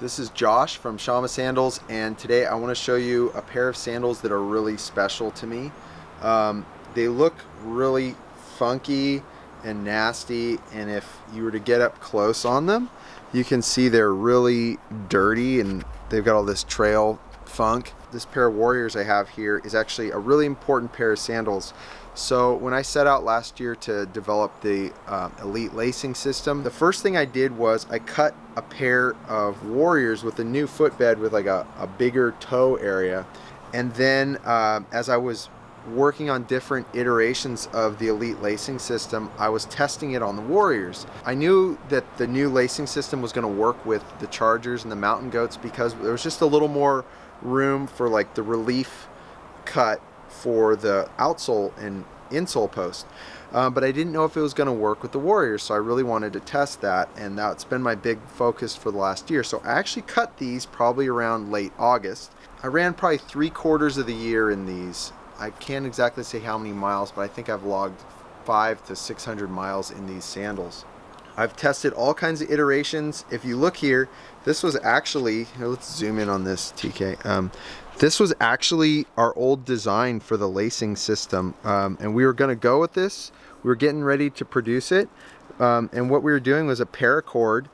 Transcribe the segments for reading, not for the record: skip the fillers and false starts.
This is Josh from Shamma Sandals, and today I want to show you a pair of sandals that are really special to me. They look really funky and nasty, and if you were to get up close on them, you can see they're really dirty and they've got all this trail funk. This pair of Warriors I have here is actually a really important pair of sandals. So when I set out last year to develop the elite lacing system, the first thing I did was I cut a pair of Warriors with a new footbed with like a bigger toe area. And then as I was working on different iterations of the elite lacing system, I was testing it on the Warriors. I knew that the new lacing system was going to work with the Chargers and the Mountain Goats because there was just a little more room for like the relief cut for the outsole and insole post, but I didn't know if it was going to work with the Warriors, so I really wanted to test that, and that's been my big focus for the last year. So I actually cut these probably around late August. I ran probably 3/4 of the year in these. I can't exactly say how many miles, but I think I've logged 500 to 600 miles in these sandals. I've tested all kinds of iterations. If you look here, this was actually, here, let's zoom in on this, TK. This was actually our old design for the lacing system, and we were going to go with this. We were getting ready to produce it, and what we were doing was a paracord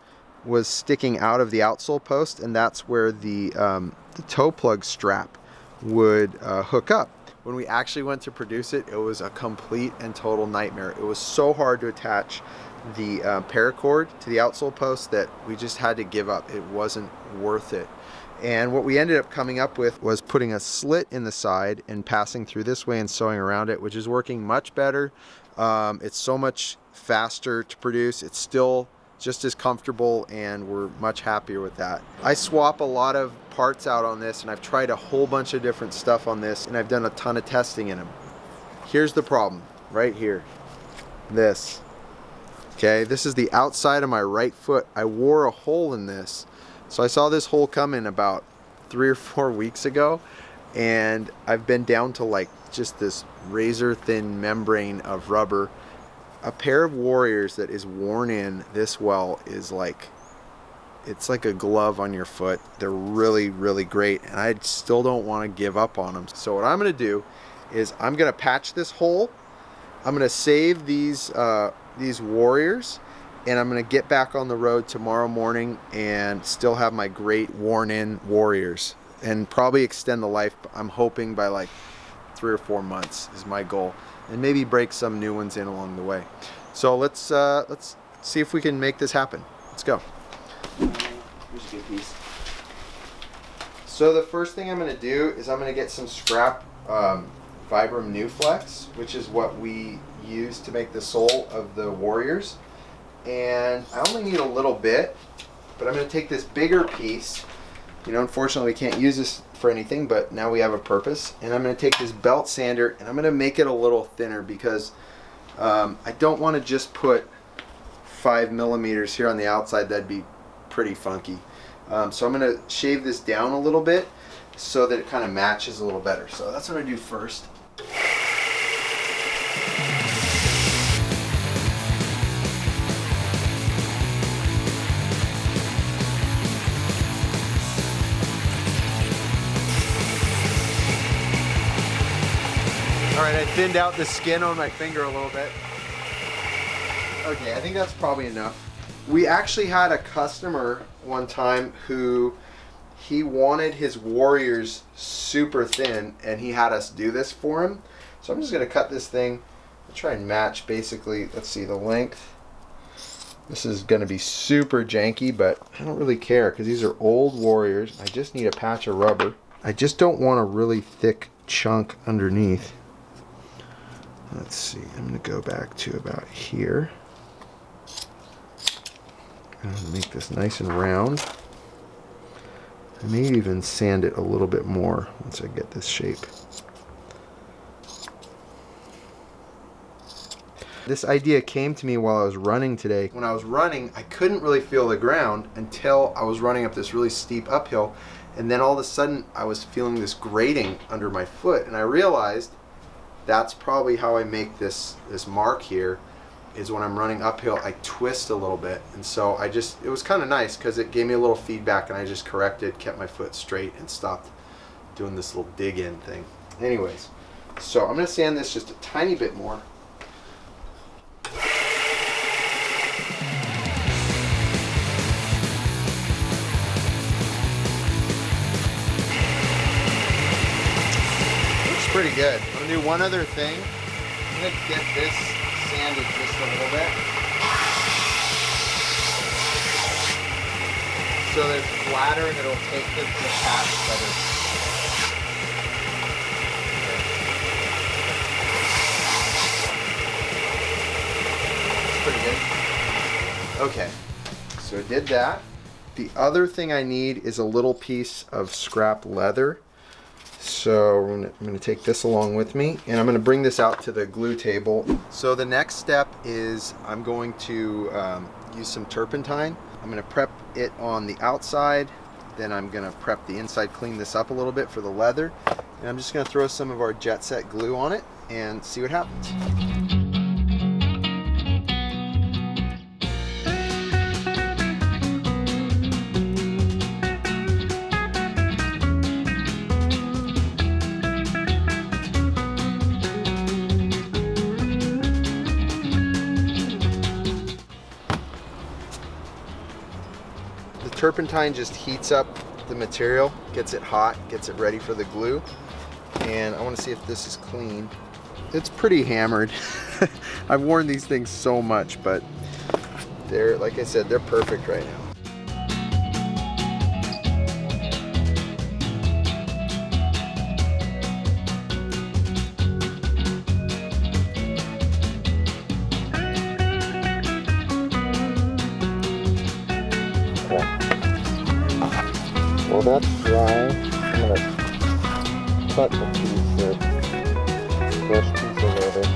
was sticking out of the outsole post, and that's where the toe plug strap would hook up. When we actually went to produce it, it was a complete and total nightmare. It was so hard to attach the paracord to the outsole post that we just had to give up. It wasn't worth it. And what we ended up coming up with was putting a slit in the side and passing through this way and sewing around it, which is working much better. It's so much faster to produce. It's still just as comfortable, and we're much happier with that. I swap a lot of parts out on this, and I've tried a whole bunch of different stuff on this, and I've done a ton of testing in them. Here's the problem, right here. This. Okay, this is the outside of my right foot. I wore a hole in this. So I saw this hole come in about 3 or 4 weeks ago, and I've been down to like just this razor thin membrane of rubber. A pair of Warriors that is worn in this well is like, it's like a glove on your foot. They're really, really great, and I still don't want to give up on them. So what I'm going to do is I'm going to patch this hole. I'm going to save these Warriors, and I'm going to get back on the road tomorrow morning and still have my great worn in Warriors and probably extend the life. I'm hoping by like 3 or 4 months is my goal, and maybe break some new ones in along the way. So let's see if we can make this happen. Let's go. Here's a good piece. So the first thing I'm going to do is I'm going to get some scrap Vibram New Flex, which is what we use to make the sole of the Warriors. And I only need a little bit, but I'm going to take this bigger piece. You know, unfortunately we can't use this for anything, but now we have a purpose. And I'm going to take this belt sander and I'm going to make it a little thinner because I don't want to just put 5 millimeters here on the outside. That'd be pretty funky. So I'm going to shave this down a little bit so that it kind of matches a little better. So that's what I do first. Alright, I thinned out the skin on my finger a little bit. Okay, I think that's probably enough. We actually had a customer one time who he wanted his Warriors super thin, and he had us do this for him. So I'm just going to cut this thing. I'll try and match basically, let's see, the length. This is going to be super janky, but I don't really care because these are old Warriors. I just need a patch of rubber. I just don't want a really thick chunk underneath. Let's see, I'm going to go back to about here. I'm going to make this nice and round. I may even sand it a little bit more once I get this shape. This idea came to me while I was running today. When I was running, I couldn't really feel the ground until I was running up this really steep uphill, and then all of a sudden I was feeling this grating under my foot, and I realized that's probably how I make this mark here. is when I'm running uphill, I twist a little bit. And so it was kind of nice because it gave me a little feedback, and I just corrected, kept my foot straight, and stopped doing this little dig in thing. Anyways, so I'm going to sand this just a tiny bit more. Looks pretty good. I'm going to do one other thing. I'm going to get this sanded just a little bit, so that it's flatter and it'll take the patch better. Pretty good. Okay, so I did that. The other thing I need is a little piece of scrap leather. So I'm going to take this along with me, and I'm going to bring this out to the glue table. So the next step is I'm going to use some turpentine. I'm going to prep it on the outside, then I'm going to prep the inside, clean this up a little bit for the leather, and I'm just going to throw some of our Jet Set glue on it and see what happens. Turpentine just heats up the material, gets it hot, gets it ready for the glue. And I want to see if this is clean. It's pretty hammered. I've worn these things so much, but they're, like I said, they're perfect right now. Well, that's dry. I'm going to cut the piece of fresh piece of leather.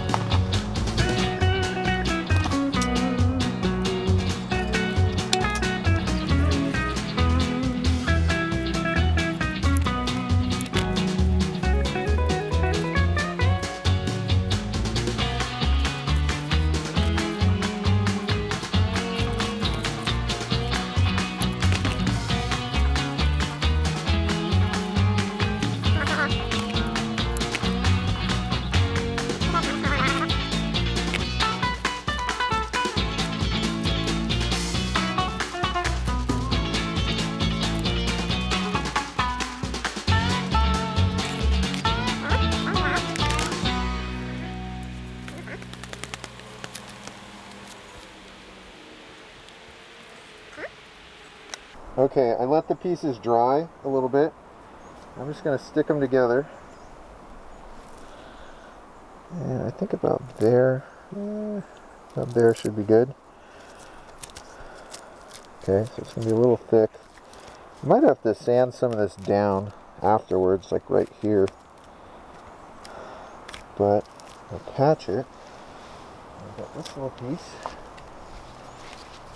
Okay, I let the pieces dry a little bit. I'm just going to stick them together. And I think about there should be good. Okay, so it's going to be a little thick. I might have to sand some of this down afterwards, like right here. But I'll patch it. I've got this little piece.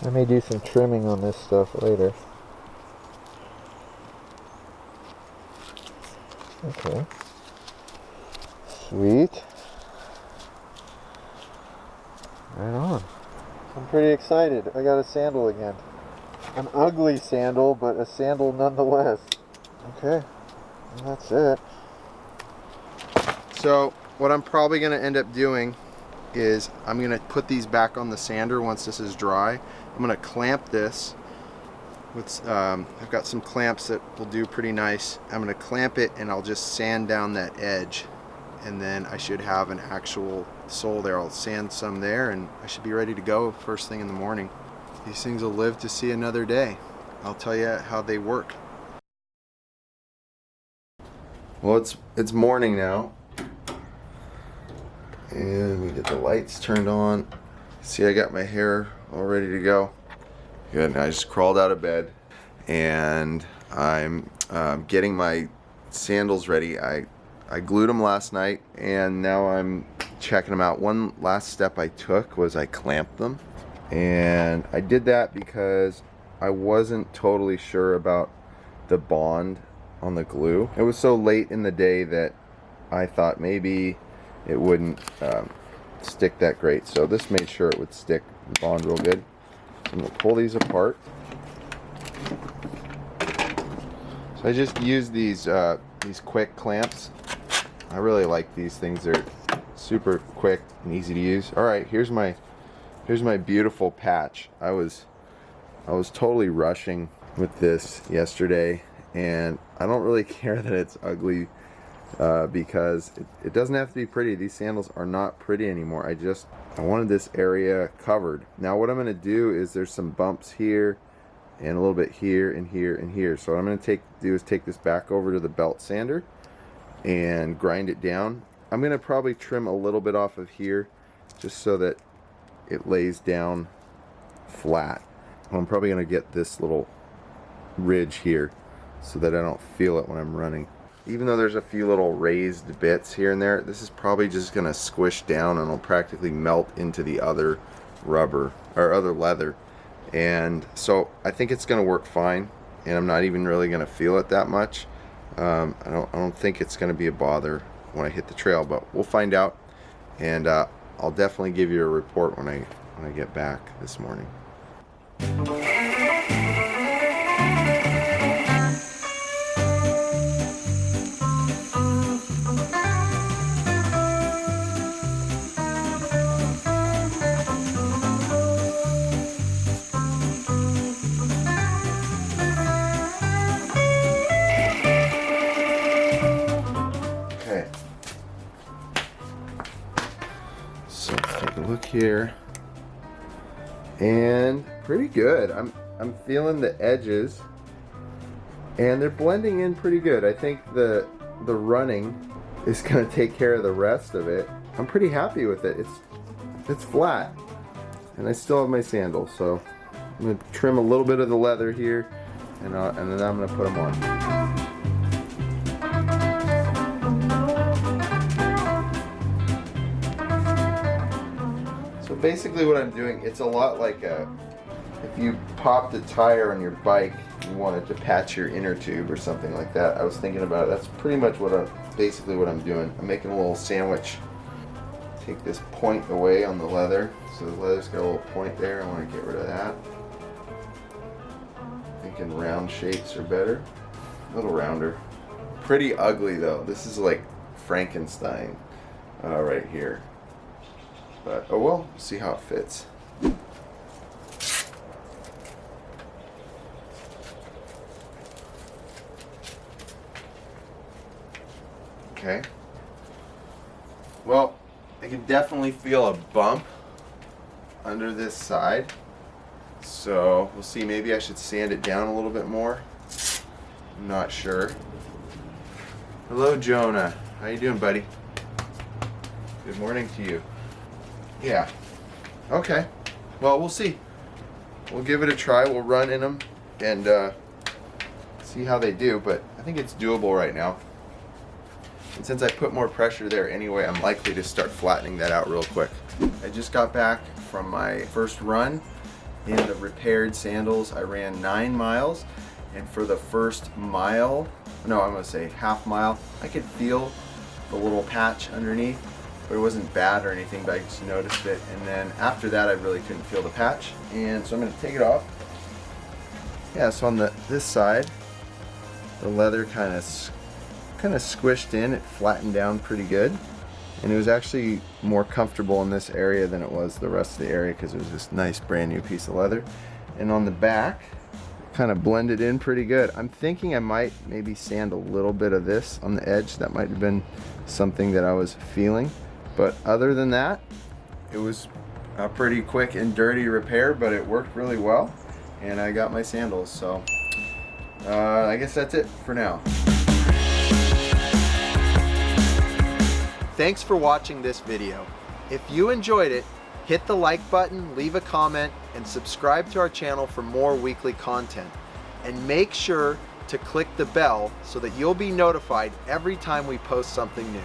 I may do some trimming on this stuff later. Okay. Sweet. Right on. I'm pretty excited. I got a sandal again. An ugly sandal, but a sandal nonetheless. Okay. And that's it. So, what I'm probably going to end up doing is I'm going to put these back on the sander once this is dry. I'm going to clamp this with, I've got some clamps that will do pretty nice. I'm going to clamp it and I'll just sand down that edge, and then I should have an actual sole there. I'll sand some there and I should be ready to go first thing in the morning. These things will live to see another day. I'll tell you how they work. Well, it's morning now, and we get the lights turned on. See, I got my hair all ready to go. Good. I just crawled out of bed, and I'm getting my sandals ready. I glued them last night, and now I'm checking them out. One last step I took was I clamped them, and I did that because I wasn't totally sure about the bond on the glue. It was so late in the day that I thought maybe it wouldn't stick that great. So this made sure it would stick and bond real good. So I'm going to pull these apart. So I just use these quick clamps. I really like these things. They're super quick and easy to use. All right, here's my beautiful patch. I was totally rushing with this yesterday, and I don't really care that it's ugly because it doesn't have to be pretty. These sandals are not pretty anymore. I wanted this area covered. Now what I'm going to do is there's some bumps here and a little bit here and here and here. So what I'm going to do is take this back over to the belt sander and grind it down. I'm going to probably trim a little bit off of here just so that it lays down flat. I'm probably going to get this little ridge here so that I don't feel it when I'm running. Even though there's a few little raised bits here and there, this is probably just going to squish down and it'll practically melt into the other rubber or other leather. And so I think it's going to work fine, and I'm not even really going to feel it that much. I don't think it's going to be a bother when I hit the trail, but we'll find out, and I'll definitely give you a report when I get back this morning. So let's take a look here, and pretty good. I'm feeling the edges, and they're blending in pretty good. I think the running is going to take care of the rest of it. I'm pretty happy with it. It's flat, and I still have my sandals. So I'm going to trim a little bit of the leather here, and then I'm going to put them on. Basically what I'm doing, it's a lot like if you popped a tire on your bike and you wanted to patch your inner tube or something like that. I was thinking about it. That's pretty much basically what I'm doing. I'm making a little sandwich. Take this point away on the leather. So the leather's got a little point there. I want to get rid of that. Thinking round shapes are better. A little rounder. Pretty ugly though. This is like Frankenstein right here. But oh well, see how it fits. Okay. Well, I can definitely feel a bump under this side. So we'll see, maybe I should sand it down a little bit more. I'm not sure. Hello Jonah. How you doing, buddy? Good morning to you. Yeah. Okay. Well, we'll see. We'll give it a try. We'll run in them and see how they do. But I think it's doable right now. And since I put more pressure there anyway, I'm likely to start flattening that out real quick. I just got back from my first run in the repaired sandals. I ran 9 miles, and for the first mile, no, I'm gonna say half mile, I could feel the little patch underneath. But it wasn't bad or anything, but I just noticed it. And then after that, I really couldn't feel the patch. And so I'm going to take it off. Yeah, so on this side, the leather kind of squished in. It flattened down pretty good. And it was actually more comfortable in this area than it was the rest of the area because it was this nice brand new piece of leather. And on the back, it kind of blended in pretty good. I'm thinking I might maybe sand a little bit of this on the edge. That might have been something that I was feeling. But other than that, it was a pretty quick and dirty repair, but it worked really well, and I got my sandals. So I guess that's it for now. Thanks for watching this video. If you enjoyed it, hit the like button, leave a comment, and subscribe to our channel for more weekly content. And make sure to click the bell so that you'll be notified every time we post something new.